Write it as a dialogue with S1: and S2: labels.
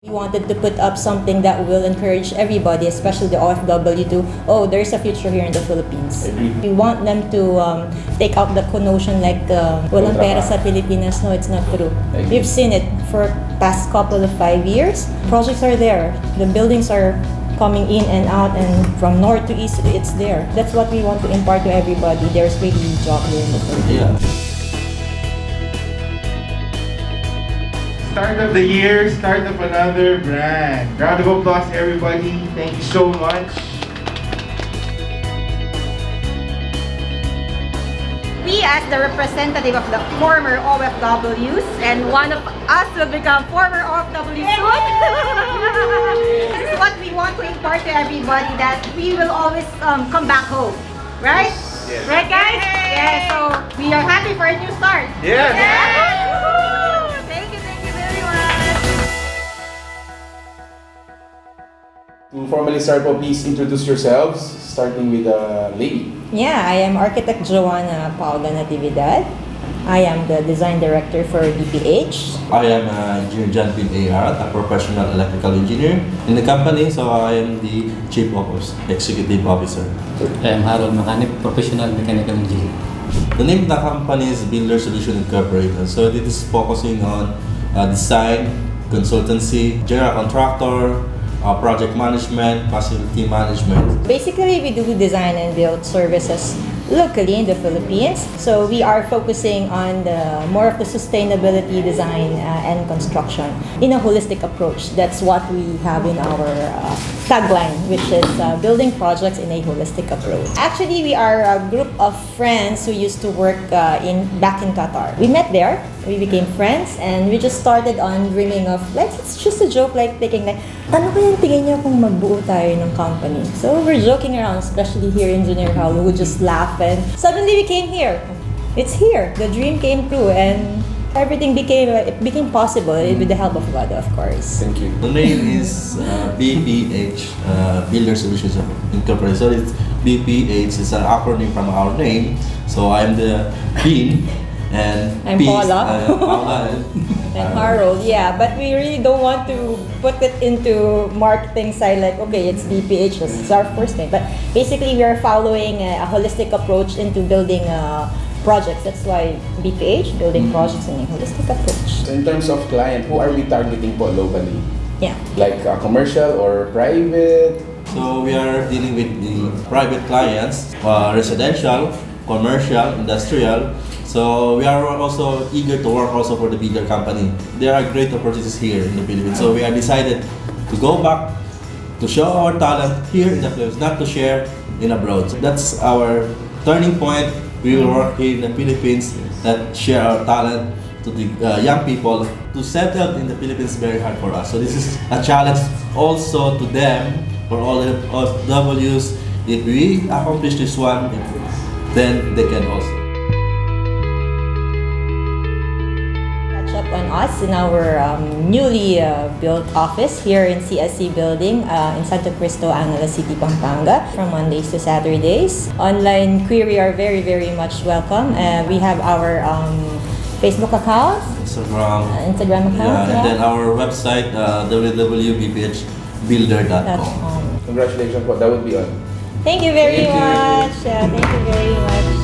S1: We wanted to put up something that will encourage everybody, especially the OFW, to, oh, there's a future here in the Philippines. We want them to take out the connotation like, walang pera sa Pilipinas. No, it's not true. We've seen it for past couple of 5 years. Projects are there. The buildings are coming in and out, and from north to east, it's there. That's what we want to impart to everybody. There's really a job here in the Philippines.
S2: Yeah.
S3: Start of the year, start of another brand. Round of applause, everybody. Thank you so much.
S4: We, as the representative of the former OFWs, and one of us will become former OFWs soon. This is what we want to impart to everybody, that we will always come back home. Right?
S3: Yes.
S4: Right, guys? Yeah, so we are happy for a new start.
S3: Yes.
S4: Yeah. Thank you very much.
S5: To formally start po, please introduce yourselves, starting with the lady.
S1: Yeah, I am Architect Joanna Paula Natividad. I am the Design Director for BPH.
S2: I am Engineer John Bin A.R., a professional electrical engineer in the company, so I am the Chief Executive Officer.
S6: I am Harold Mechanic, professional mechanical engineer.
S2: The name of the company is Builders Solutions Incorporated. So it is focusing on design, consultancy, general contractor, project management, facility management.
S1: Basically, we do design and build services locally in the Philippines. So we are focusing on more of the sustainability design and construction in a holistic approach. That's what we have in our tagline, which is building projects in a holistic approach. Actually, we are a group of friends who used to work back in Qatar. We met there, we became friends, and we just started on dreaming of, like, it's just a joke, like thinking like, ano kaya tingin niyo kung magbuo tayo ng company? So we're joking around, especially here in Junior Hall, we would just laugh, and suddenly we came here. It's here. The dream came true, and everything became possible with the help of God, of course.
S5: Thank you.
S2: The name is BPH Builders Solutions Incorporated. So it's BPH is an acronym from our name. So I'm the Bean. And
S1: I'm
S2: P,
S1: Paula.
S2: Paula
S1: And Harold, yeah, but we really don't want to put it into marketing side like, okay, it's BPH, this is our first name. But basically, we are following a holistic approach into building projects. That's why BPH, building projects in a holistic approach.
S5: So in terms of client, who are we targeting po locally?
S1: Yeah.
S5: Like commercial or private?
S2: So we are dealing with the private clients, residential, commercial, industrial. So we are also eager to work also for the bigger company. There are great opportunities here in the Philippines. So we are decided to go back to show our talent here in the Philippines, not to share in abroad. So that's our turning point. We will work here in the Philippines, that share our talent to the young people. To settle in the Philippines is very hard for us. So this is a challenge also to them, for all the Ws. If we accomplish this one, then they can also.
S1: Catch up on us in our newly built office here in CSC building in Santo Cristo, Angeles City, Pampanga, from Mondays to Saturdays. Online query are very, very much welcome. We have our Facebook account, Instagram account,
S2: yeah, and then our website, www.bphbuilder.com.
S1: .com.
S5: Congratulations po, that would be all.
S1: Thank you very
S2: Thank you.
S1: much. Thank you very much.